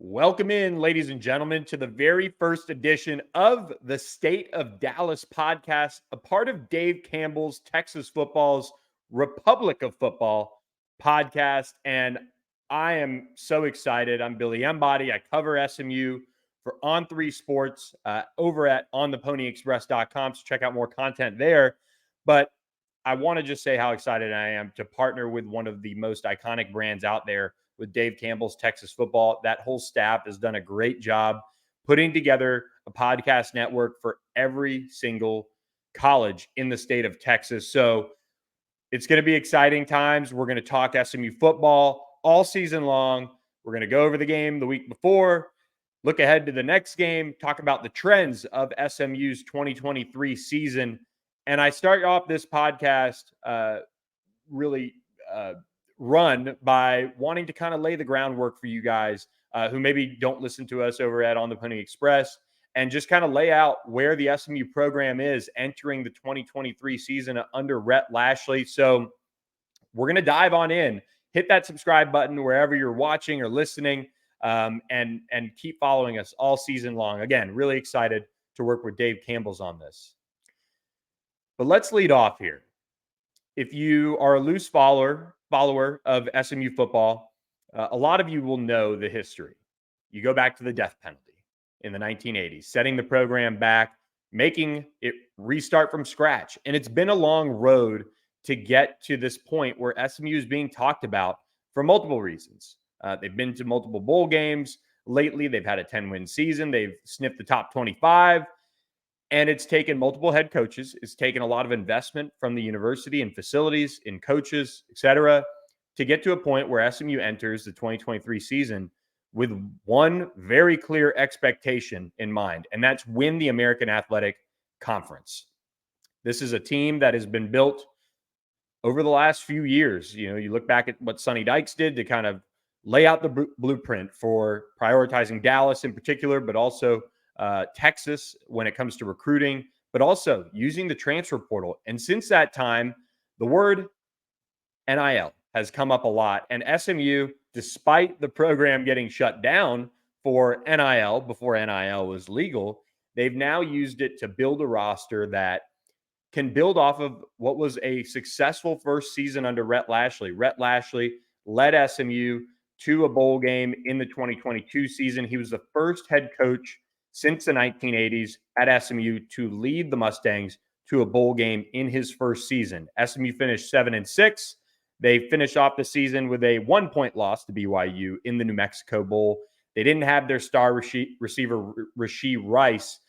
Welcome in, ladies and gentlemen, to the very first edition of the State of Dallas podcast, a part of Dave Campbell's Texas Football's Republic of Football podcast. And I am so excited. I'm Billy Embody. I cover SMU for On3 Sports over at ontheponyexpress.com. So check out more content there. But I want to just say how excited I am to partner with one of the most iconic brands out there with Dave Campbell's Texas Football. That whole staff has done a great job putting together a podcast network for every single college in the state of Texas. So it's going to be exciting times. We're going to talk SMU football all season long. We're going to go over the game the week before, look ahead to the next game, talk about the trends of SMU's 2023 season. And I start off this podcast really run by wanting to kind of lay the groundwork for you guys who maybe don't listen to us over at On the Pony Express, and just kind of lay out where the SMU program is entering the 2023 season under Rhett Lashlee. So we're going to dive on in. Hit that subscribe button wherever you're watching or listening, and keep following us all season long. Again, really excited to work with Dave Campbell's on this. But let's lead off here. If you are a loose follower of SMU football, a lot of you will know the history. You go back to the death penalty in the 1980s, setting the program back, making it restart from scratch. And it's been a long road to get to this point where SMU is being talked about for multiple reasons. They've been to multiple bowl games lately. They've had a 10-win season. They've sniffed the top 25. And it's taken multiple head coaches. It's taken a lot of investment from the university in facilities, in coaches, et cetera, to get to a point where SMU enters the 2023 season with one very clear expectation in mind, and that's win the American Athletic Conference. This is a team that has been built over the last few years. You know, you look back at what Sonny Dykes did to kind of lay out the blueprint for prioritizing Dallas in particular, but also Texas when it comes to recruiting, but also using the transfer portal. And since that time, the word NIL has come up a lot. And SMU, despite the program getting shut down for NIL before NIL was legal, they've now used it to build a roster that can build off of what was a successful first season under Rhett Lashlee. Rhett Lashlee led SMU to a bowl game in the 2022 season. He was the first head coach since the 1980s at SMU to lead the Mustangs to a bowl game in his first season. SMU finished 7-6. They finished off the season with a 1-point loss to BYU in the New Mexico Bowl. They didn't have their star receiver, Rashee Rice,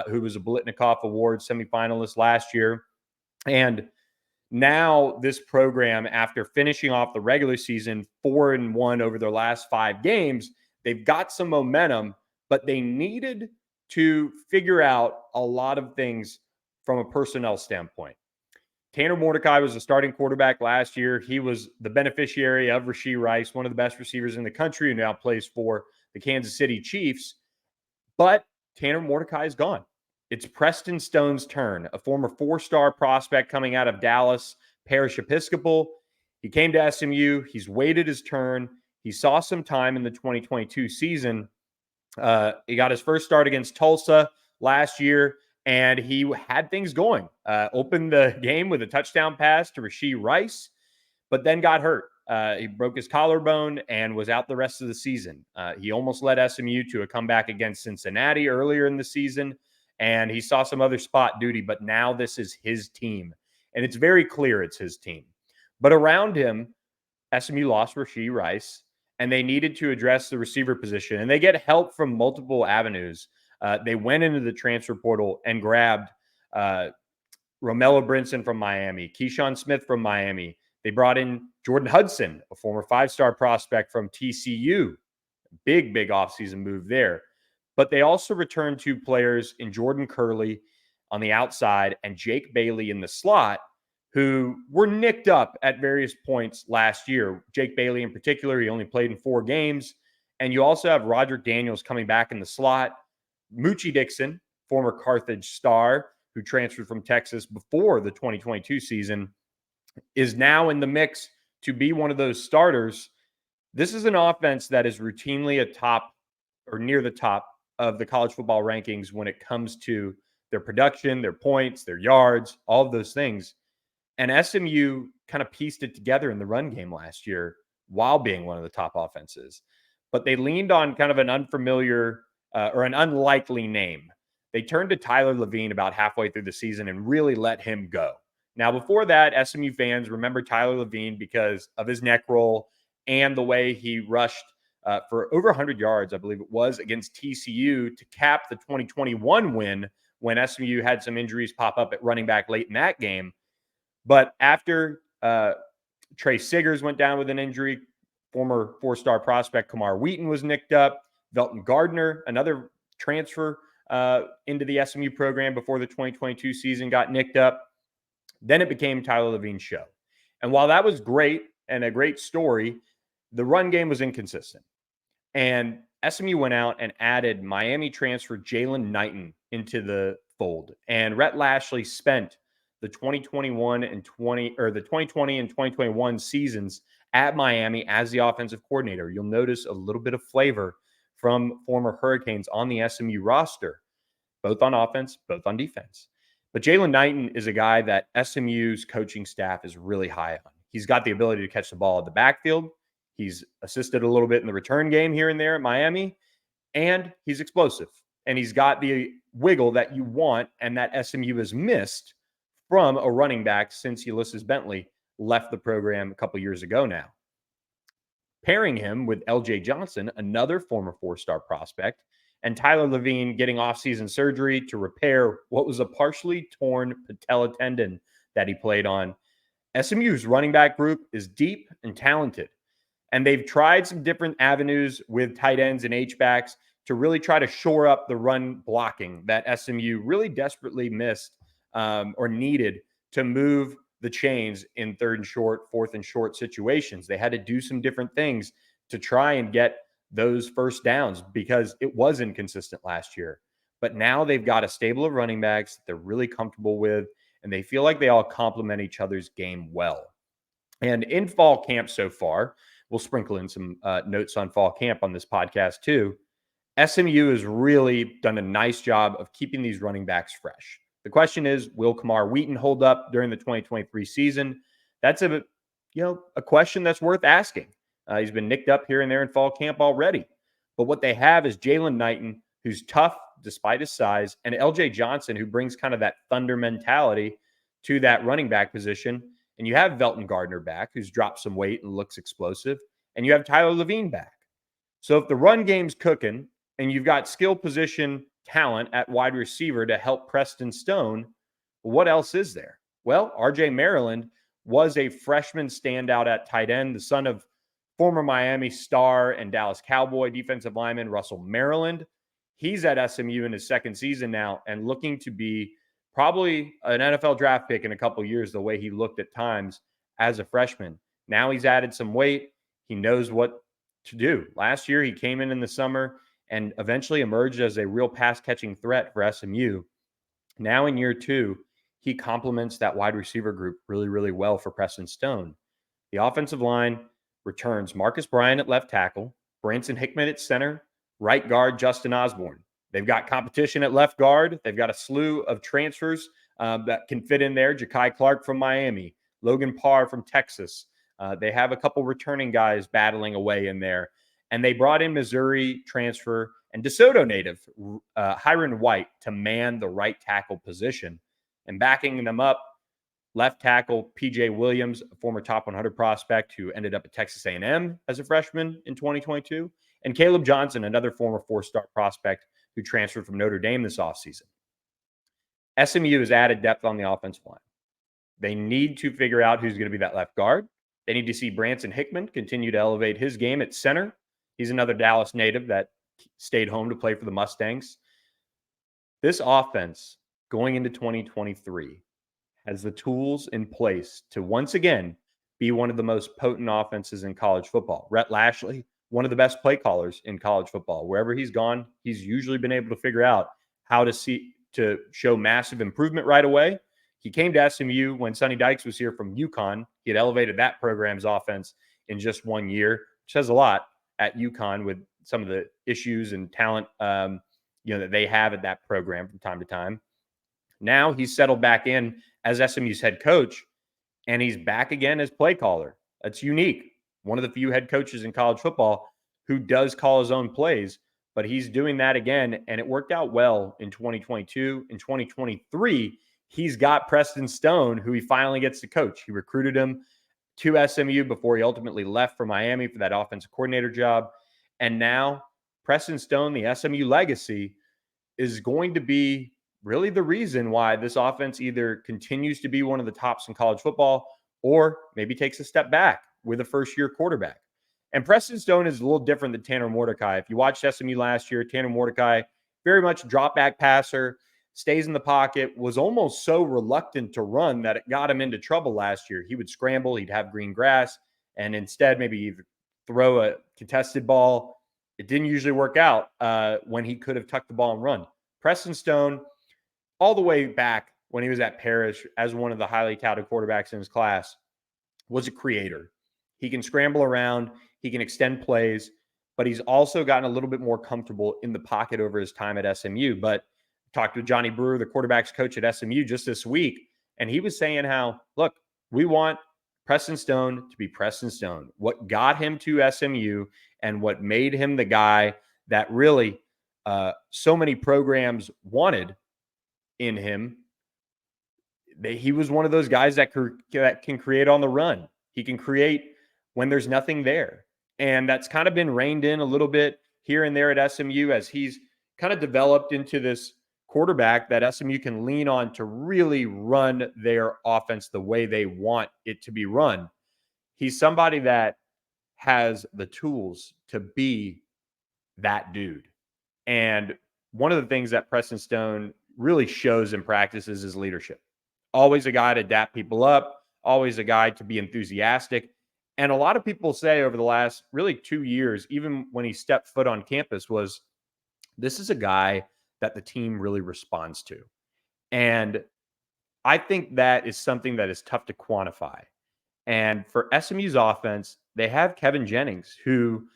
who was a Biletnikoff Award semifinalist last year. And now this program, after finishing off the regular season 4-1 over their last 5 games, they've got some momentum, but they needed to figure out a lot of things from a personnel standpoint. Tanner Mordecai was the starting quarterback last year. He was the beneficiary of Rashee Rice, one of the best receivers in the country, who now plays for the Kansas City Chiefs. But Tanner Mordecai is gone. It's Preston Stone's turn, a former 4-star prospect coming out of Dallas Parish Episcopal. He came to SMU. He's waited his turn. He saw some time in the 2022 season. He got his first start against Tulsa last year, and he had things going. Opened the game with a touchdown pass to Rashee Rice, but then got hurt. He broke his collarbone and was out the rest of the season. He almost led SMU to a comeback against Cincinnati earlier in the season, and he saw some other spot duty, but now this is his team. And it's very clear it's his team. But around him, SMU lost Rashee Rice, and they needed to address the receiver position. And they get help from multiple avenues. They went into the transfer portal and grabbed Romello Brinson from Miami, Keyshawn Smith from Miami. They brought in Jordan Hudson, a former 5-star prospect from TCU. Big offseason move there. But they also returned 2 players in Jordan Curley on the outside and Jake Bailey in the slot, who were nicked up at various points last year. Jake Bailey in particular, he only played in 4 games. And you also have Roderick Daniels coming back in the slot. Moochie Dixon, former Carthage star, who transferred from Texas before the 2022 season, is now in the mix to be one of those starters. This is an offense that is routinely a top or near the top of the college football rankings when it comes to their production, their points, their yards, all of those things. And SMU kind of pieced it together in the run game last year while being one of the top offenses. But they leaned on kind of an unfamiliar or an unlikely name. They turned to Tyler Levine about halfway through the season and really let him go. Now, before that, SMU fans remember Tyler Levine because of his neck roll and the way he rushed for over 100 yards, I believe it was, against TCU to cap the 2021 win when SMU had some injuries pop up at running back late in that game. But after Trey Siggers went down with an injury, former four-star prospect Kamar Wheaton was nicked up, Velton Gardner, another transfer into the SMU program before the 2022 season, got nicked up. Then it became Tyler Levine's show. And while that was great and a great story, the run game was inconsistent. And SMU went out and added Miami transfer Jalen Knighton into the fold. And Rhett Lashlee spent the 2021 and the 2020 and 2021 seasons at Miami as the offensive coordinator. You'll notice a little bit of flavor from former Hurricanes on the SMU roster, both on offense, both on defense. But Jalen Knighton is a guy that SMU's coaching staff is really high on. He's got the ability to catch the ball at the backfield. He's assisted a little bit in the return game here and there at Miami, and he's explosive. And he's got the wiggle that you want and that SMU has missed from a running back since Ulysses Bentley left the program a couple years ago now. Pairing him with LJ Johnson, another former four-star prospect, and Tyler Levine getting offseason surgery to repair what was a partially torn patella tendon that he played on. SMU's running back group is deep and talented, and they've tried some different avenues with tight ends and H-backs to really try to shore up the run blocking that SMU really desperately missed or needed to move the chains in third and short, fourth and short situations. They had to do some different things to try and get those first downs because it was inconsistent last year. But now they've got a stable of running backs that they're really comfortable with, and they feel like they all complement each other's game well. And in fall camp so far, we'll sprinkle in some notes on fall camp on this podcast too. SMU has really done a nice job of keeping these running backs fresh. The question is, will Kamar Wheaton hold up during the 2023 season? That's a question that's worth asking. He's been nicked up here and there in fall camp already. But what they have is Jalen Knighton, who's tough despite his size, and LJ Johnson, who brings kind of that thunder mentality to that running back position. And you have Velton Gardner back, who's dropped some weight and looks explosive. And you have Tyler Levine back. So if the run game's cooking and you've got skill position talent at wide receiver to help Preston Stone, what else is there? Well, RJ Maryland was a freshman standout at tight end, the son of former Miami star and Dallas Cowboy defensive lineman Russell Maryland. He's at SMU in his second season now and looking to be probably an NFL draft pick in a couple of years, the way he looked at times as a freshman. Now he's added some weight. He knows what to do. Last year, he came in the summer and eventually emerged as a real pass-catching threat for SMU. Now in year two, he complements that wide receiver group really, really well for Preston Stone. The offensive line returns Marcus Bryant at left tackle, Branson Hickman at center, right guard Justin Osborne. They've got competition at left guard. They've got a slew of transfers that can fit in there. Ja'Kai Clark from Miami, Logan Parr from Texas. They have a couple returning guys battling away in there. And they brought in Missouri transfer and DeSoto native Hiron White to man the right tackle position. And backing them up, left tackle PJ Williams, a former top 100 prospect who ended up at Texas A&M as a freshman in 2022. And Caleb Johnson, another former four-star prospect who transferred from Notre Dame this offseason. SMU has added depth on the offensive line. They need to figure out who's going to be that left guard. They need to see Branson Hickman continue to elevate his game at center. He's another Dallas native that stayed home to play for the Mustangs. This offense going into 2023 has the tools in place to once again be one of the most potent offenses in college football. Rhett Lashlee, one of the best play callers in college football. Wherever he's gone, he's usually been able to figure out how to show massive improvement right away. He came to SMU when Sonny Dykes was here from UConn. He had elevated that program's offense in just 1 year, which says a lot at UConn with some of the issues and talent, that they have at that program from time to time. Now he's settled back in as SMU's head coach, and he's back again as play caller. That's unique. One of the few head coaches in college football who does call his own plays, but he's doing that again, and it worked out well in 2022. In 2023, he's got Preston Stone, who he finally gets to coach. He recruited him to SMU before he ultimately left for Miami for that offensive coordinator job. And now Preston Stone, the SMU legacy, is going to be really the reason why this offense either continues to be one of the tops in college football or maybe takes a step back with a first-year quarterback. And Preston Stone is a little different than Tanner Mordecai. If you watched SMU last year, Tanner Mordecai, very much a drop-back passer, stays in the pocket, was almost so reluctant to run that it got him into trouble last year. He would scramble, he'd have green grass, and instead maybe throw a contested ball. It didn't usually work out when he could have tucked the ball and run. Preston Stone, all the way back when he was at Parrish as one of the highly touted quarterbacks in his class, was a creator. He can scramble around, he can extend plays, but he's also gotten a little bit more comfortable in the pocket over his time at SMU. But talked to Johnny Brewer, the quarterback's coach at SMU, just this week, and he was saying how, look, we want Preston Stone to be Preston Stone. What got him to SMU and what made him the guy that really so many programs wanted in him, he was one of those guys that can create on the run. He can create when there's nothing there. And that's kind of been reined in a little bit here and there at SMU as he's kind of developed into this quarterback that SMU can lean on to really run their offense the way they want it to be run. He's somebody that has the tools to be that dude. And one of the things that Preston Stone really shows in practice is his leadership. Always a guy to dap people up, always a guy to be enthusiastic. And a lot of people say over the last really 2 years, even when he stepped foot on campus, was this is a guy that the team really responds to. And I think that is something that is tough to quantify. And for SMU's offense, they have Kevin Jennings, who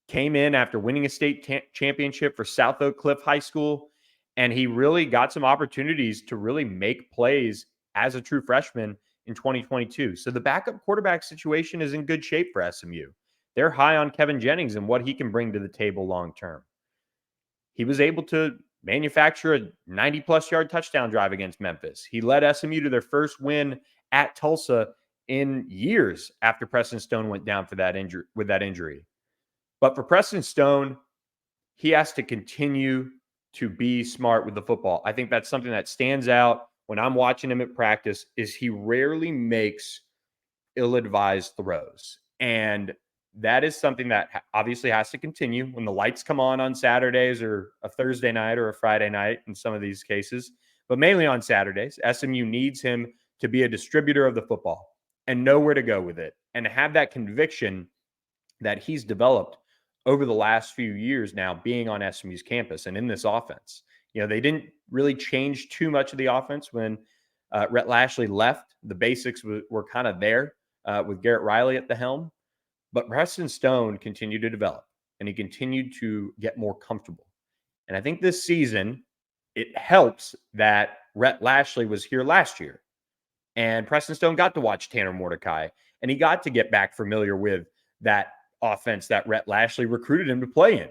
came in after winning a state championship for South Oak Cliff High School. And he really got some opportunities to really make plays as a true freshman in 2022. So the backup quarterback situation is in good shape for SMU. They're high on Kevin Jennings and what he can bring to the table long term. He was able to manufacture a 90-plus yard touchdown drive against Memphis. He led SMU to their first win at Tulsa in years after Preston Stone went down for that injury. But for Preston Stone, he has to continue to be smart with the football. I think that's something that stands out when I'm watching him at practice is he rarely makes ill-advised throws. And that is something that obviously has to continue when the lights come on Saturdays or a Thursday night or a Friday night in some of these cases, but mainly on Saturdays. SMU needs him to be a distributor of the football and know where to go with it and have that conviction that he's developed over the last few years now being on SMU's campus and in this offense. They didn't really change too much of the offense when Rhett Lashlee left. The basics were kind of there with Garrett Riley at the helm. But Preston Stone continued to develop, and he continued to get more comfortable. And I think this season, it helps that Rhett Lashlee was here last year. And Preston Stone got to watch Tanner Mordecai, and he got to get back familiar with that offense that Rhett Lashlee recruited him to play in.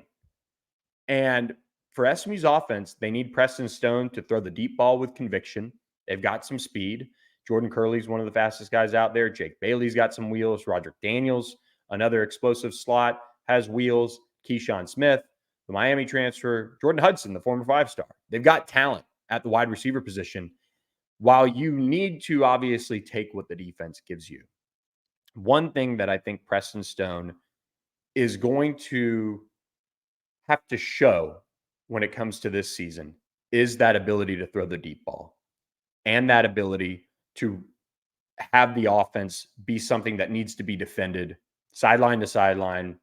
And for SMU's offense, they need Preston Stone to throw the deep ball with conviction. They've got some speed. Jordan Curley's one of the fastest guys out there. Jake Bailey's got some wheels. Roderick Daniels, another explosive slot, has wheels. Keyshawn Smith, the Miami transfer. Jordan Hudson, the former five-star. They've got talent at the wide receiver position. While you need to obviously take what the defense gives you, one thing that I think Preston Stone is going to have to show when it comes to this season is that ability to throw the deep ball and that ability to have the offense be something that needs to be defended sideline to sideline,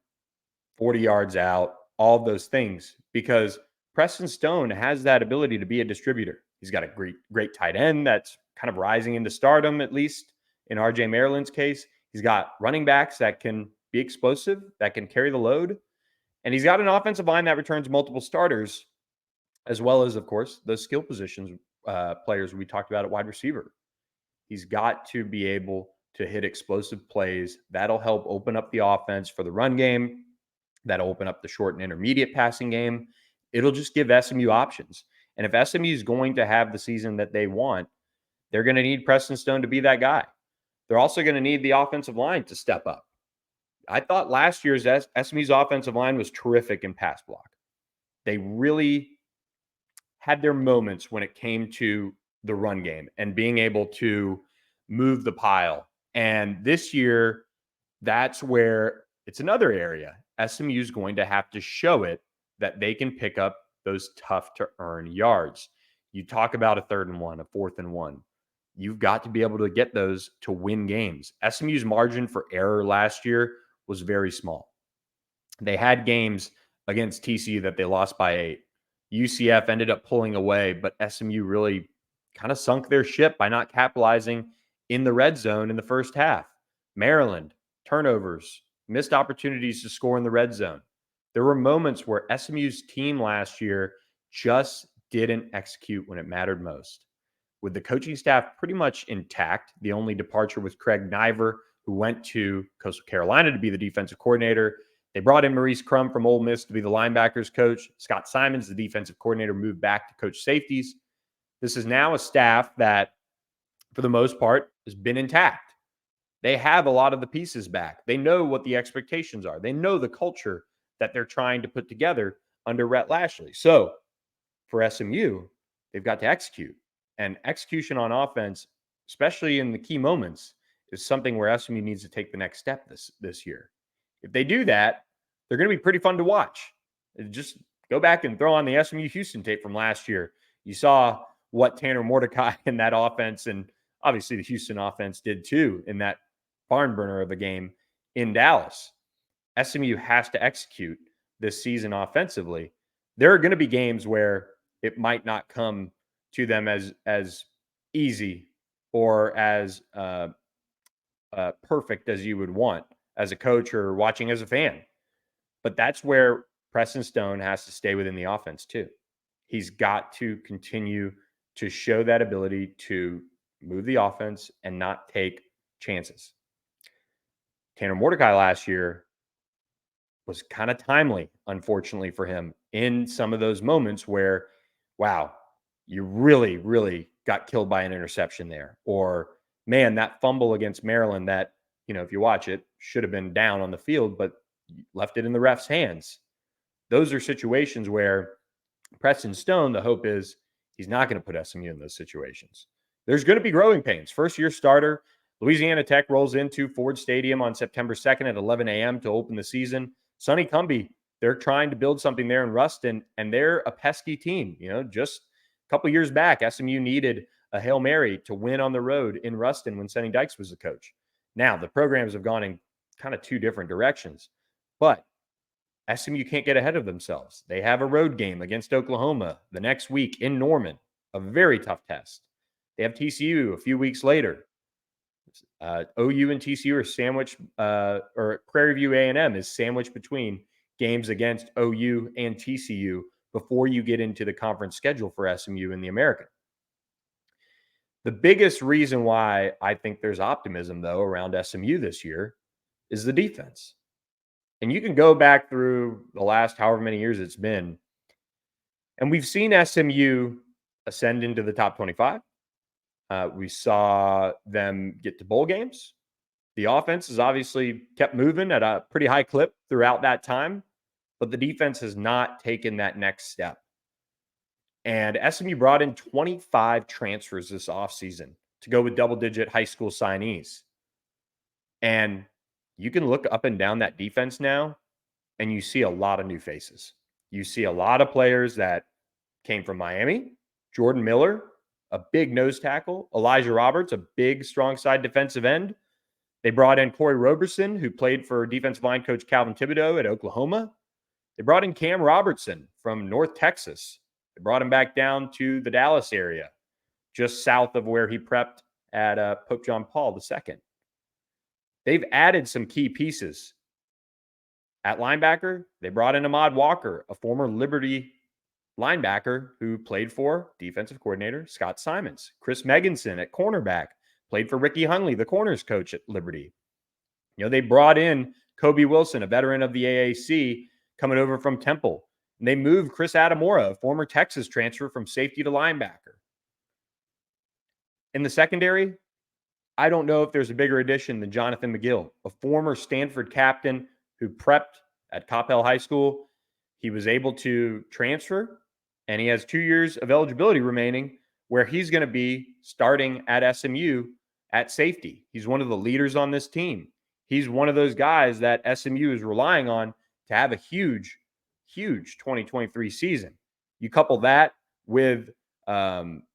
40 yards out, all those things, because Preston Stone has that ability to be a distributor. He's got a great tight end that's kind of rising into stardom, at least in RJ Maryland's case. He's got running backs that can be explosive, that can carry the load. And he's got an offensive line that returns multiple starters, as well as, of course, those skill positions players we talked about at wide receiver. He's got to be able to hit explosive plays. That'll help open up the offense for the run game. That'll open up the short and intermediate passing game. It'll just give SMU options. And if SMU is going to have the season that they want, they're going to need Preston Stone to be that guy. They're also going to need the offensive line to step up. I thought last year's SMU's offensive line was terrific in pass block. They really had their moments when it came to the run game and being able to move the pile. And this year, that's where it's another area. SMU is going to have to show it that they can pick up those tough to earn yards. You talk about a 3rd and 1, a 4th and 1. You've got to be able to get those to win games. SMU's margin for error last year was very small. They had games against TCU that they lost by 8. UCF ended up pulling away, but SMU really kind of sunk their ship by not capitalizing in the red zone in the first half. Maryland, turnovers, missed opportunities to score in the red zone. There were moments where SMU's team last year just didn't execute when it mattered most. With the coaching staff pretty much intact, the only departure was Craig Niver, who went to Coastal Carolina to be the defensive coordinator. They brought in Maurice Crum from Ole Miss to be the linebackers coach. Scott Simons, the defensive coordinator, moved back to coach safeties. This is now a staff that, for the most part, has been intact. They have a lot of the pieces back. They know what the expectations are. They know the culture that they're trying to put together under Rhett Lashlee. So for SMU, they've got to execute. And execution on offense, especially in the key moments, is something where SMU needs to take the next step this year. If they do that, they're going to be pretty fun to watch. Just go back and throw on the SMU Houston tape from last year. You saw what Tanner Mordecai in that offense, and obviously the Houston offense did too, in that barn burner of a game in Dallas. SMU has to execute this season offensively. There are going to be games where it might not come to them as easy or as perfect as you would want as a coach or watching as a fan. But that's where Preston Stone has to stay within the offense too. He's got to continue to show that ability to move the offense and not take chances. Tanner Mordecai last year was kind of timely, unfortunately for him, in some of those moments where, wow, you really, really got killed by an interception there. Or, man, that fumble against Maryland that, if you watch it, should have been down on the field, but left it in the ref's hands. Those are situations where Preston Stone, the hope is he's not going to put SMU in those situations. There's going to be growing pains. First-year starter, Louisiana Tech rolls into Ford Stadium on September 2nd at 11 a.m. to open the season. Sonny Cumbie, they're trying to build something there in Ruston, and they're a pesky team. Just a couple years back, SMU needed a Hail Mary to win on the road in Ruston when Sonny Dykes was the coach. Now, the programs have gone in kind of two different directions, but SMU can't get ahead of themselves. They have a road game against Oklahoma the next week in Norman, a very tough test. They have TCU a few weeks later. OU and TCU are sandwiched, or Prairie View A&M is sandwiched between games against OU and TCU before you get into the conference schedule for SMU in the American. The biggest reason why I think there's optimism, though, around SMU this year is the defense. And you can go back through the last however many years it's been, and we've seen SMU ascend into the top 25. We saw them get to bowl games. The offense has obviously kept moving at a pretty high clip throughout that time, but the defense has not taken that next step. And SMU brought in 25 transfers this offseason to go with double-digit high school signees. And you can look up and down that defense now, and you see a lot of new faces. You see a lot of players that came from Miami. Jordan Miller, a big nose tackle. Elijah Roberts, a big, strong side defensive end. They brought in Corey Roberson, who played for defensive line coach Calvin Thibodeau at Oklahoma. They brought in Cam Robertson from North Texas. They brought him back down to the Dallas area, just south of where he prepped at Pope John Paul II. They've added some key pieces. At linebacker, they brought in Ahmad Walker, a former Liberty linebacker who played for defensive coordinator Scott Simons. Chris Meganson at cornerback played for Ricky Hunley, the corners coach at Liberty. They brought in Kobe Wilson, a veteran of the AAC, coming over from Temple. And they moved Chris Adamora, a former Texas transfer, from safety to linebacker. In the secondary, I don't know if there's a bigger addition than Jonathan McGill, a former Stanford captain who prepped at Coppell High School. He was able to transfer, and he has 2 years of eligibility remaining, where he's going to be starting at SMU at safety. He's one of the leaders on this team. He's one of those guys that SMU is relying on to have a huge 2023 season. You couple that with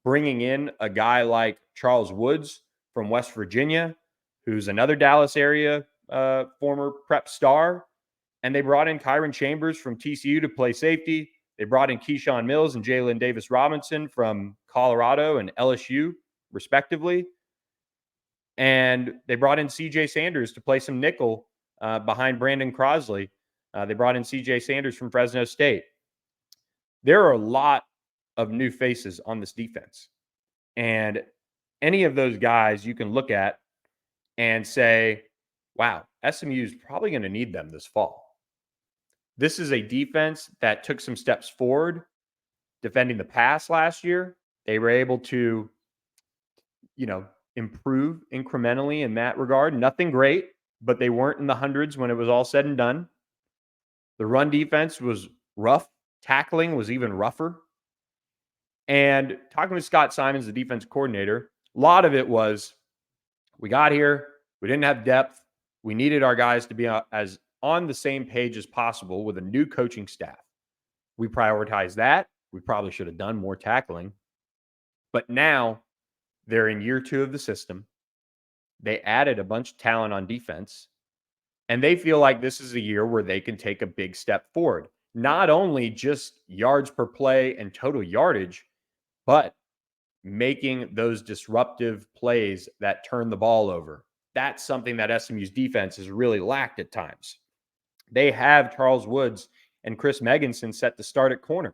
bringing in a guy like Charles Woods from West Virginia, who's another Dallas area former prep star. And they brought in Kyron Chambers from TCU to play safety. They brought in Keyshawn Mills and Jalen Davis Robinson from Colorado and LSU, respectively. And they brought in CJ Sanders to play some nickel behind Brandon Crosley. They brought in CJ Sanders from Fresno State. There are a lot of new faces on this defense. And any of those guys you can look at and say, wow, SMU is probably going to need them this fall. This is a defense that took some steps forward defending the pass last year. They were able to, improve incrementally in that regard. Nothing great, but they weren't in the hundreds when it was all said and done. The run defense was rough. Tackling was even rougher. And talking with Scott Simons, the defense coordinator, a lot of it was, we got here, we didn't have depth. We needed our guys to be as on the same page as possible with a new coaching staff. We prioritized that. We probably should have done more tackling. But now they're in year 2 of the system. They added a bunch of talent on defense. And they feel like this is a year where they can take a big step forward. Not only just yards per play and total yardage, but making those disruptive plays that turn the ball over. That's something that SMU's defense has really lacked at times. They have Charles Woods and Chris Meganson set to start at corner.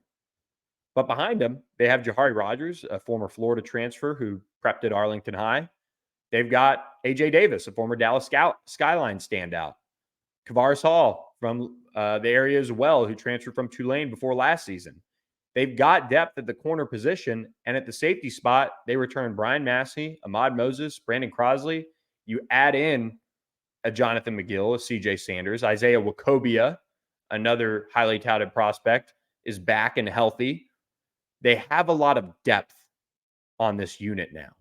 But behind them, they have Jahari Rogers, a former Florida transfer who prepped at Arlington High. They've got A.J. Davis, a former Dallas Skyline standout. Kavaris Hall from the area as well, who transferred from Tulane before last season. They've got depth at the corner position, and at the safety spot, they return Brian Massey, Ahmad Moses, Brandon Crosley. You add in a Jonathan McGill, a CJ Sanders, Isaiah Wacobia, another highly touted prospect, is back and healthy. They have a lot of depth on this unit now.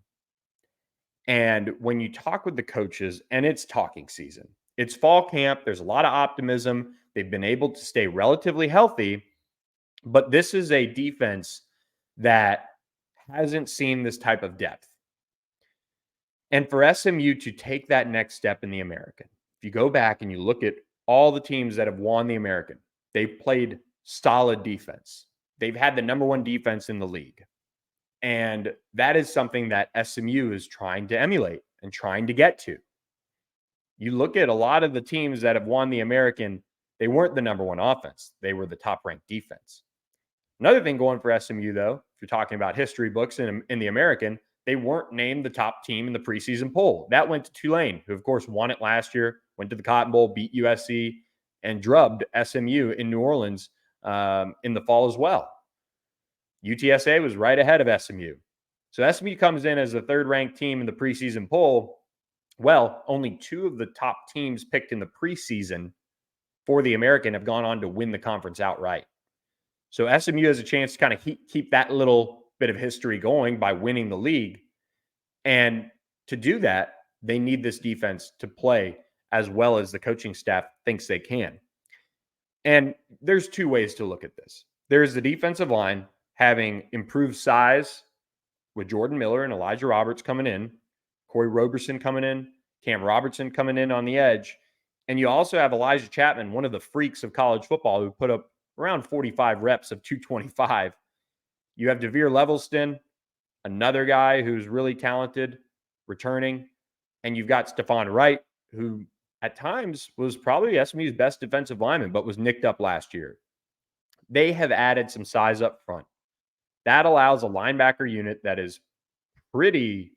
And when you talk with the coaches, and it's talking season, it's fall camp, there's a lot of optimism. They've been able to stay relatively healthy, but this is a defense that hasn't seen this type of depth. And for SMU to take that next step in the American, if you go back and you look at all the teams that have won the American, they've played solid defense. They've had the number 1 defense in the league. And that is something that SMU is trying to emulate and trying to get to. You look at a lot of the teams that have won the American, they weren't the number 1 offense. They were the top-ranked defense. Another thing going for SMU, though, if you're talking about history books in the American, they weren't named the top team in the preseason poll. That went to Tulane, who, of course, won it last year, went to the Cotton Bowl, beat USC, and drubbed SMU in New Orleans in the fall as well. UTSA was right ahead of SMU. So SMU comes in as the 3rd-ranked team in the preseason poll. Well, only 2 of the top teams picked in the preseason for the American have gone on to win the conference outright. So SMU has a chance to kind of keep that little bit of history going by winning the league. And to do that, they need this defense to play as well as the coaching staff thinks they can. And there's 2 ways to look at this. There's the defensive line having improved size with Jordan Miller and Elijah Roberts coming in, Corey Roberson coming in, Cam Robertson coming in on the edge. And you also have Elijah Chapman, one of the freaks of college football, who put up around 45 reps of 225. You have DeVere Levelston, another guy who's really talented, returning. And you've got Stephon Wright, who at times was probably SMU's best defensive lineman, but was nicked up last year. They have added some size up front. That allows a linebacker unit that is pretty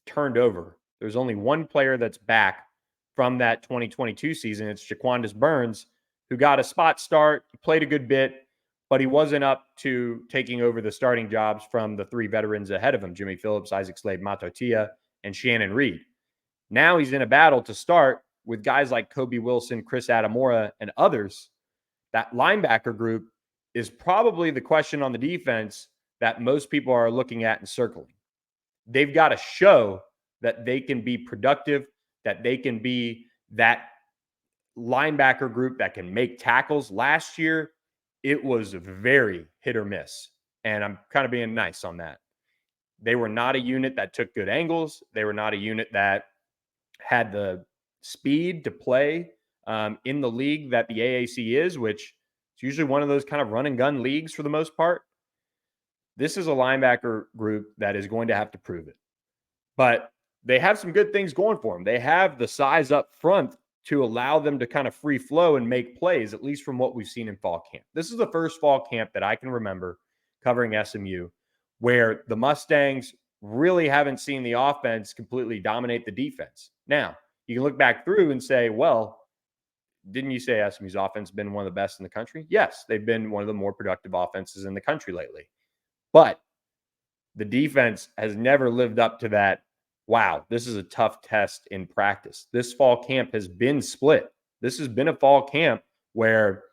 turned over. There's only one player that's back from that 2022 season. It's Jaquandis Burns, who got a spot start, played a good bit, but he wasn't up to taking over the starting jobs from the three veterans ahead of him, Jimmy Phillips, Isaac Slade Matotia, and Shannon Reed. Now he's in a battle to start with guys like Kobe Wilson, Chris Adamora, and others. That linebacker group is probably the question on the defense that most people are looking at and circling. They've got to show that they can be productive, that they can be that linebacker group that can make tackles. Last year, it was very hit or miss. And I'm kind of being nice on that. They were not a unit that took good angles. They were not a unit that had the speed to play in the league that the AAC is, which is usually one of those kind of run and gun leagues for the most part. This is a linebacker group that is going to have to prove it. But they have some good things going for them. They have the size up front to allow them to kind of free flow and make plays, at least from what we've seen in fall camp. This is the first fall camp that I can remember covering SMU where the Mustangs really haven't seen the offense completely dominate the defense. Now, you can look back through and say, well, didn't you say SMU's offense has been one of the best in the country? Yes, they've been one of the more productive offenses in the country lately. But the defense has never lived up to that. Wow, this is a tough test in practice. This fall camp has been split. This has been a fall camp where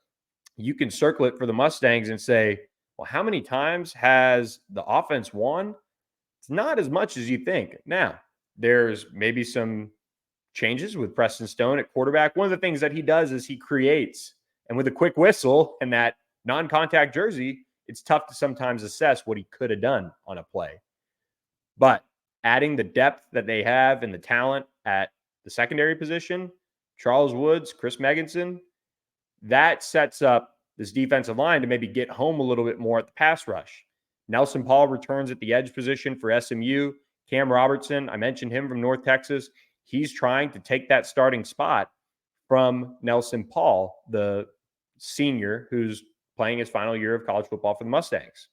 you can circle it for the Mustangs and say, well, how many times has the offense won? It's not as much as you think. Now, there's maybe some changes with Preston Stone at quarterback. One of the things that he does is he creates, and with a quick whistle and that non-contact jersey, it's tough to sometimes assess what he could have done on a play. But adding the depth that they have and the talent at the secondary position, Charles Woods, Chris Megginson, that sets up this defensive line to maybe get home a little bit more at the pass rush. Nelson Paul returns at the edge position for SMU. Cam Robertson, I mentioned him from North Texas. He's trying to take that starting spot from Nelson Paul, the senior who's playing his final year of college football for the Mustangs.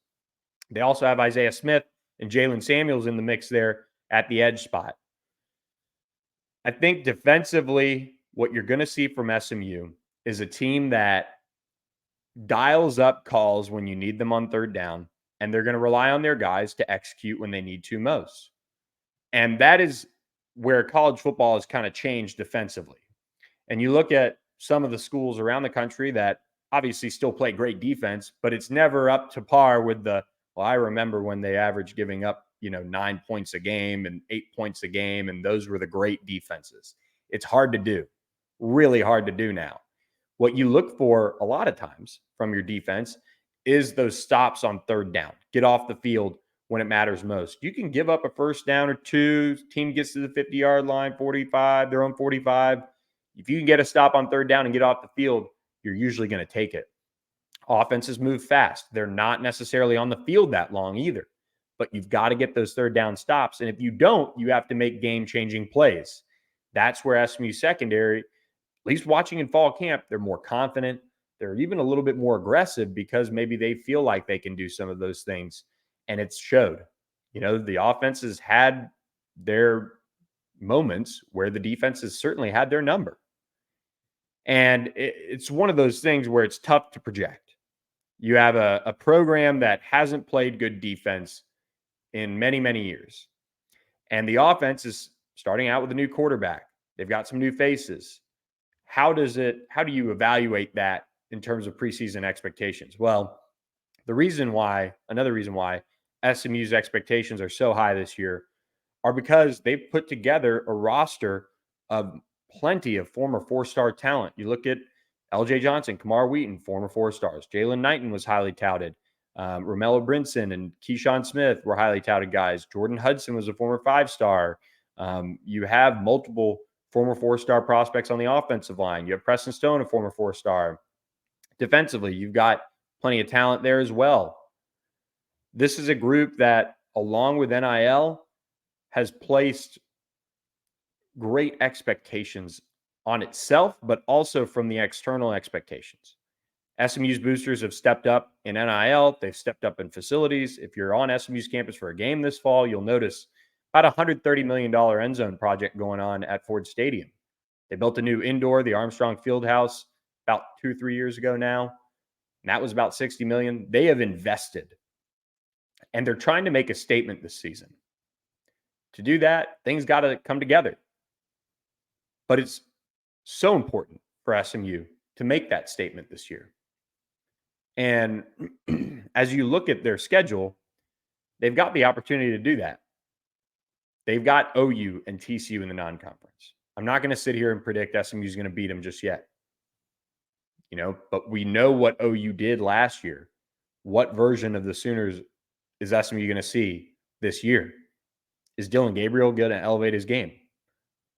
They also have Isaiah Smith and Jalen Samuels in the mix there at the edge spot. I think defensively, what you're going to see from SMU is a team that dials up calls when you need them on third down, and they're going to rely on their guys to execute when they need to most. And that is where college football has kind of changed defensively. And you look at some of the schools around the country that obviously still play great defense, but it's never up to par with the, well, I remember when they averaged giving up, 9 points a game and 8 points a game, and those were the great defenses. It's hard to do, really hard to do now. What you look for a lot of times from your defense is those stops on third down. Get off the field when it matters most. You can give up a first down or two, team gets to the 50-yard line, 45, their own 45. If you can get a stop on third down and get off the field, you're usually going to take it. Offenses move fast. They're not necessarily on the field that long either, but you've got to get those third down stops. And if you don't, you have to make game-changing plays. That's where SMU secondary, at least watching in fall camp, they're more confident. They're even a little bit more aggressive because maybe they feel like they can do some of those things. And it's showed. The offenses had their moments where the defenses certainly had their number. And it's one of those things where it's tough to project. You have a program that hasn't played good defense in many, many years. And the offense is starting out with a new quarterback. They've got some new faces. How do you evaluate that in terms of preseason expectations? Well, another reason why SMU's expectations are so high this year are because they've put together a roster of plenty of former four-star talent. You look at LJ Johnson, Kamar Wheaton, former four-stars. Jalen Knighton was highly touted. Romello Brinson and Keyshawn Smith were highly touted guys. Jordan Hudson was a former five-star. You have multiple former four-star prospects on the offensive line. You have Preston Stone, a former four-star. Defensively, you've got plenty of talent there as well. This is a group that, along with NIL, has placed great expectations on itself, but also from the external expectations. SMU's boosters have stepped up in NIL. They've stepped up in facilities. If you're on SMU's campus for a game this fall, you'll notice about $130 million end zone project going on at Ford Stadium. They built a new indoor, the Armstrong Fieldhouse, about 2-3 years ago now. And that was about $60 million. They have invested. And they're trying to make a statement this season. To do that, things got to come together. But it's so important for SMU to make that statement this year. And as you look at their schedule, they've got the opportunity to do that. They've got OU and TCU in the non-conference. I'm not going to sit here and predict SMU is going to beat them just yet. But we know what OU did last year. What version of the Sooners is SMU going to see this year? Is Dylan Gabriel going to elevate his game?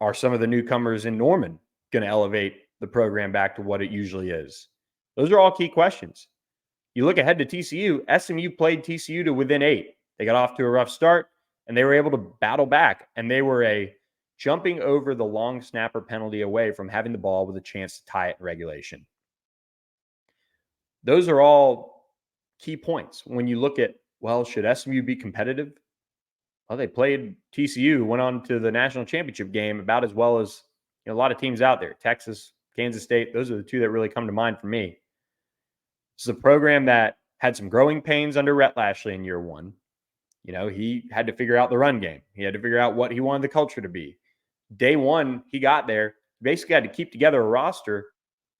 Are some of the newcomers in Norman going to elevate the program back to what it usually is? Those are all key questions. You look ahead to TCU, SMU played TCU to within 8. They got off to a rough start, and they were able to battle back. And they were a jumping over the long snapper penalty away from having the ball with a chance to tie it in regulation. Those are all key points. When you look at, should SMU be competitive? Well, they played TCU, went on to the national championship game about as well as a lot of teams out there. Texas, Kansas State, those are the two that really come to mind for me. This is a program that had some growing pains under Rhett Lashlee in year one. He had to figure out the run game. He had to figure out what he wanted the culture to be. Day one, he got there, basically had to keep together a roster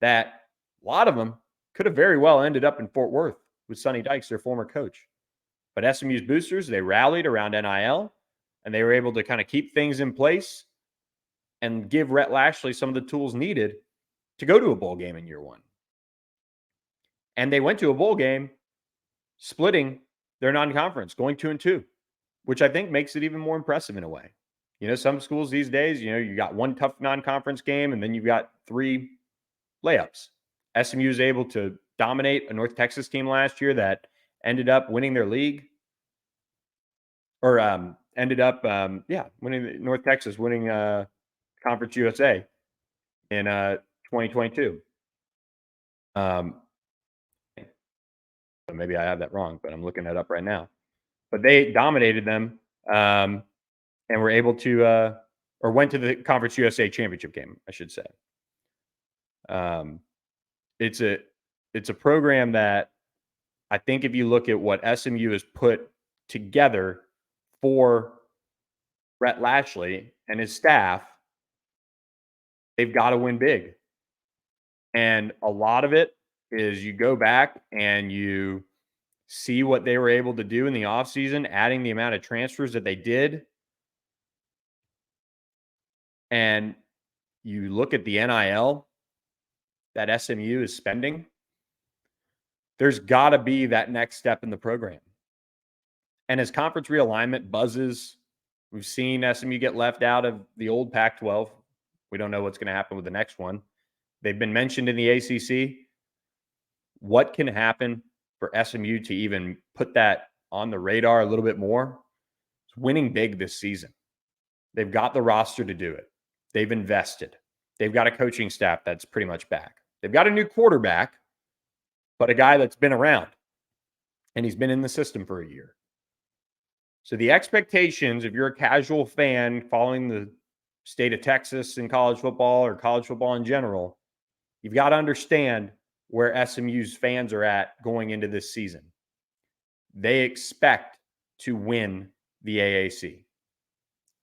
that a lot of them could have very well ended up in Fort Worth with Sonny Dykes, their former coach. But SMU's boosters, they rallied around NIL, and they were able to kind of keep things in place and give Rhett Lashlee some of the tools needed to go to a bowl game in year one. And they went to a bowl game splitting their non-conference, going 2-2, which I think makes it even more impressive in a way. Some schools these days, you got one tough non-conference game, and then you've got 3 layups. SMU is able to dominate a North Texas team last year that ended up winning their league, or winning North Texas, winning Conference USA in 2022. So maybe I have that wrong, but I'm looking that up right now. But they dominated them and were able to, or went to the Conference USA championship game, I should say. It's a program that I think if you look at what SMU has put together for Rhett Lashlee and his staff, they've got to win big. And a lot of it is you go back and you see what they were able to do in the offseason, adding the amount of transfers that they did. And you look at the NIL that SMU is spending, there's got to be that next step in the program. And as conference realignment buzzes, we've seen SMU get left out of the old Pac-12. We don't know what's going to happen with the next one. They've been mentioned in the ACC. What can happen for SMU to even put that on the radar a little bit more? It's winning big this season. They've got the roster to do it. They've invested. They've got a coaching staff that's pretty much back. They've got a new quarterback, but a guy that's been around, and he's been in the system for a year. So the expectations, if you're a casual fan following the state of Texas in college football or college football in general, you've got to understand where SMU's fans are at going into this season. They expect to win the AAC.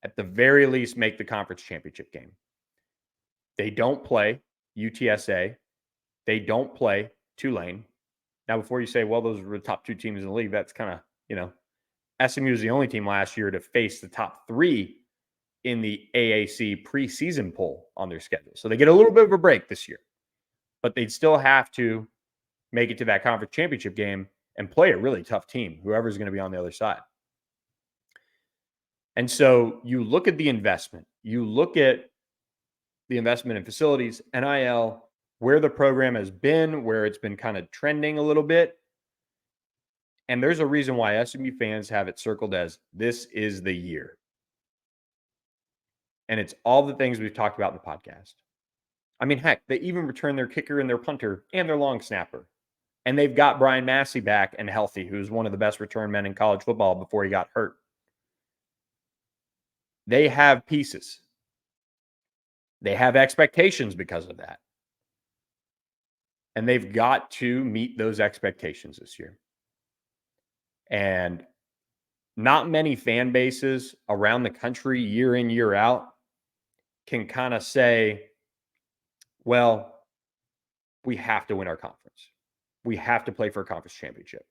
At the very least, make the conference championship game. They don't play UTSA. They don't play Tulane. Now, before you say, those were the top 2 teams in the league, that's kind of, SMU was the only team last year to face the top 3 in the AAC preseason poll on their schedule. So they get a little bit of a break this year, but they'd still have to make it to that conference championship game and play a really tough team, whoever's going to be on the other side. And so you look at the investment, you look at the investment in facilities, NIL, where the program has been, where it's been kind of trending a little bit. And there's a reason why SMU fans have it circled as this is the year. And it's all the things we've talked about in the podcast. I mean, heck, they even return their kicker and their punter and their long snapper. And they've got Brian Massey back and healthy, who's one of the best return men in college football before he got hurt. They have pieces. They have expectations because of that. And they've got to meet those expectations this year. And not many fan bases around the country, year in, year out, can kind of say, well, we have to win our conference. We have to play for a conference championship.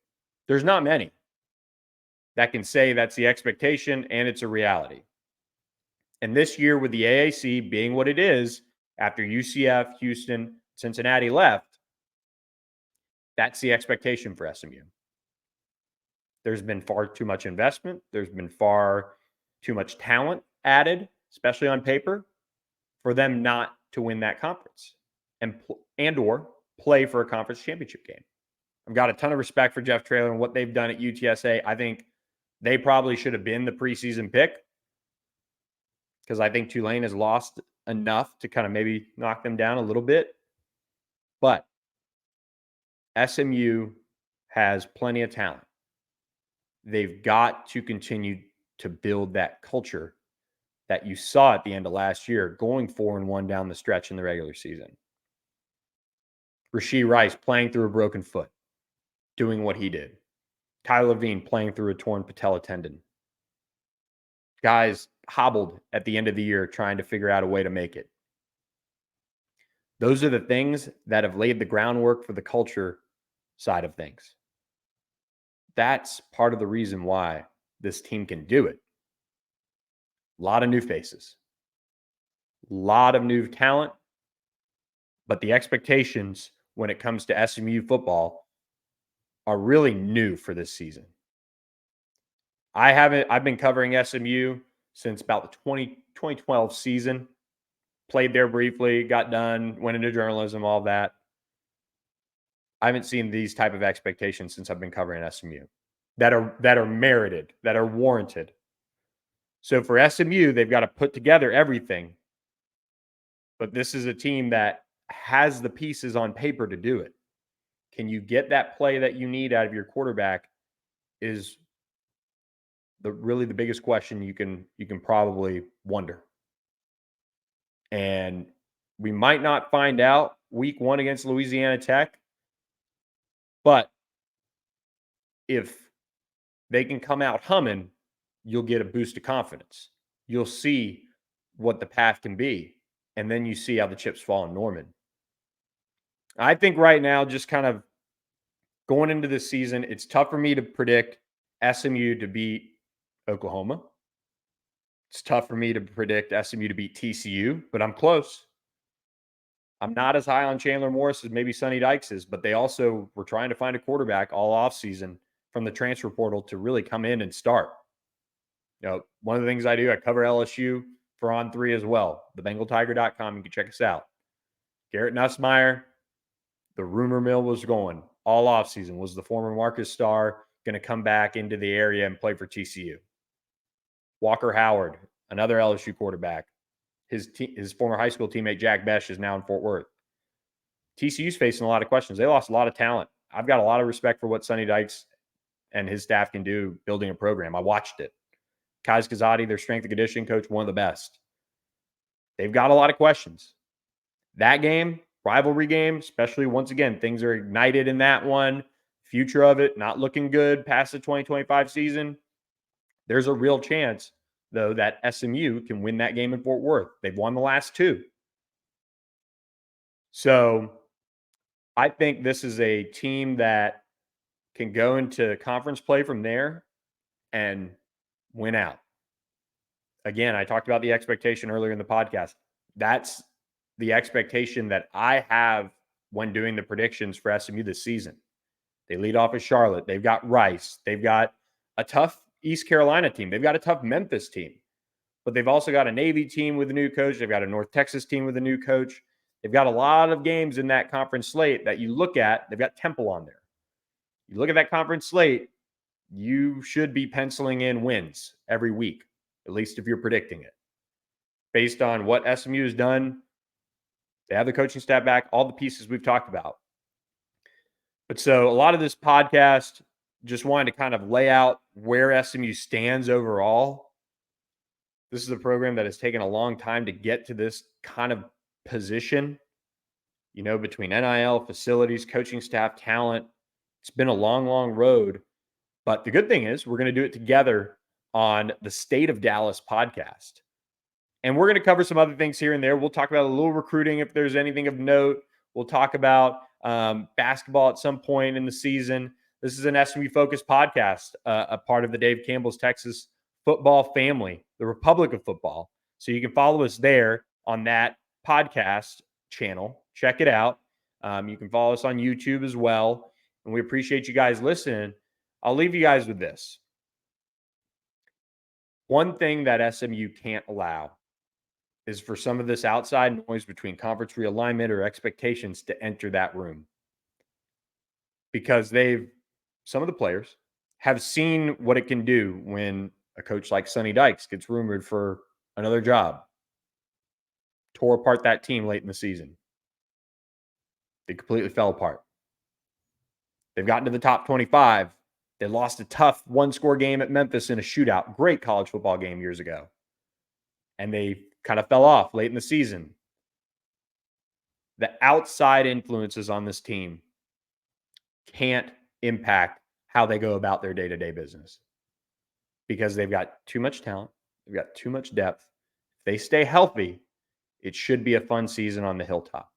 There's not many that can say that's the expectation and it's a reality. And this year, with the AAC being what it is, after UCF, Houston, Cincinnati left, that's the expectation for SMU. There's been far too much investment. There's been far too much talent added, especially on paper, for them not to win that conference and or play for a conference championship game. I've got a ton of respect for Jeff Traylor and what they've done at UTSA. I think they probably should have been the preseason pick because I think Tulane has lost enough to kind of maybe knock them down a little bit. But SMU has plenty of talent. They've got to continue to build that culture that you saw at the end of last year, going 4-1 down the stretch in the regular season. Rashee Rice playing through a broken foot, doing what he did. Tyler Levine playing through a torn patella tendon. Guys hobbled at the end of the year trying to figure out a way to make it. Those are the things that have laid the groundwork for the culture side of things. That's part of the reason why this team can do it. A lot of new faces, a lot of new talent, but the expectations when it comes to SMU football are really new for this season. I've been covering SMU since about the 2012 season. Played there briefly, got done, went into journalism, all that. I haven't seen these type of expectations since I've been covering SMU that are merited, that are warranted. So for SMU, they've got to put together everything. But this is a team that has the pieces on paper to do it. Can you get that play that you need out of your quarterback is really the biggest question you can probably wonder. And we might not find out week 1 against Louisiana Tech, but if they can come out humming, you'll get a boost of confidence. You'll see what the path can be, and then you see how the chips fall in Norman. I think right now, just kind of going into this season, it's tough for me to predict SMU to beat Oklahoma. It's tough for me to predict SMU to beat TCU, but I'm close. I'm not as high on Chandler Morris as maybe Sonny Dykes is, but they also were trying to find a quarterback all offseason from the transfer portal to really come in and start. You know, one of the things I do, I cover LSU for On3 as well. TheBengalTiger.com. You can check us out. Garrett Nussmeier, the rumor mill was going all offseason. Was the former Marcus Starr going to come back into the area and play for TCU? Walker Howard, another LSU quarterback. His former high school teammate Jack Besh is now in Fort Worth. TCU's facing a lot of questions. They lost a lot of talent. I've got a lot of respect for what Sonny Dykes and his staff can do building a program. I watched it. Kaz Kazadi, their strength and conditioning coach, one of the best. They've got a lot of questions. That game, rivalry game, especially once again, things are ignited in that one. Future of it, not looking good past the 2025 season. There's a real chance, though, that SMU can win that game in Fort Worth. They've won the last 2. So I think this is a team that can go into conference play from there and win out. Again, I talked about the expectation earlier in the podcast. That's the expectation that I have when doing the predictions for SMU this season. They lead off with Charlotte. They've got Rice. They've got a tough East Carolina team. They've got a tough Memphis team. But they've also got a Navy team with a new coach. They've got a North Texas team with a new coach. They've got a lot of games in that conference slate that you look at. They've got Temple on there. You look at that conference slate, you should be penciling in wins every week, at least if you're predicting it. Based on what SMU has done, They have the coaching staff back, all the pieces we've talked about. But so a lot of this podcast just wanted to kind of lay out where SMU stands overall. This is a program that has taken a long time to get to this kind of position, between NIL, facilities, coaching staff, talent. It's been a long, long road. But the good thing is we're going to do it together on the State of Dallas podcast. And we're going to cover some other things here and there. We'll talk about a little recruiting if there's anything of note. We'll talk about basketball at some point in the season. This is an SMU-focused podcast, a part of the Dave Campbell's Texas football family, the Republic of Football. So you can follow us there on that podcast channel. Check it out. You can follow us on YouTube as well. And we appreciate you guys listening. I'll leave you guys with this. One thing that SMU can't allow is for some of this outside noise between conference realignment or expectations to enter that room. Because some of the players have seen what it can do when a coach like Sonny Dykes gets rumored for another job. Tore apart that team late in the season. They completely fell apart. They've gotten to the top 25. They lost a tough one-score game at Memphis in a shootout. Great college football game years ago. And they kind of fell off late in the season. The outside influences on this team can't impact how they go about their day-to-day business because they've got too much talent. They've got too much depth. If they stay healthy, it should be a fun season on the Hilltop.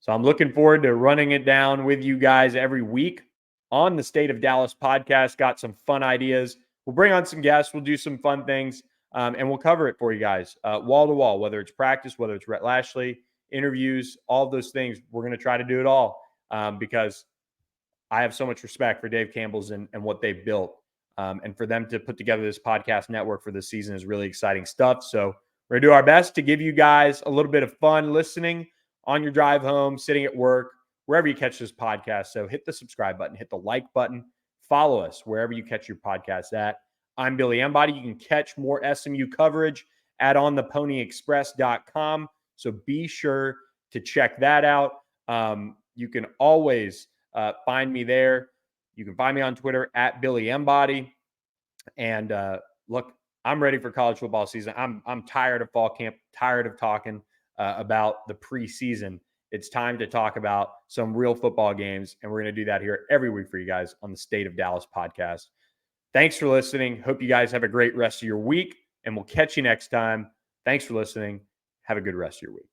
So I'm looking forward to running it down with you guys every week on the State of Dallas podcast. Got some fun ideas. We'll bring on some guests. We'll do some fun things, and we'll cover it for you guys wall to wall, whether it's practice, whether it's Rhett Lashlee, interviews, all of those things. We're going to try to do it all because I have so much respect for Dave Campbell's and what they've built. And for them to put together this podcast network for this season is really exciting stuff. So we're going to do our best to give you guys a little bit of fun listening on your drive home, sitting at work, wherever you catch this podcast. So hit the subscribe button, hit the like button, follow us wherever you catch your podcast at. I'm Billy Embody. You can catch more SMU coverage at ontheponyexpress.com. So be sure to check that out. You can always find me there. You can find me on Twitter at Billy Embody. And look, I'm ready for college football season. I'm tired of fall camp, tired of talking about the preseason. It's time to talk about some real football games, and we're going to do that here every week for you guys on the State of Dallas podcast. Thanks for listening. Hope you guys have a great rest of your week, and we'll catch you next time. Thanks for listening. Have a good rest of your week.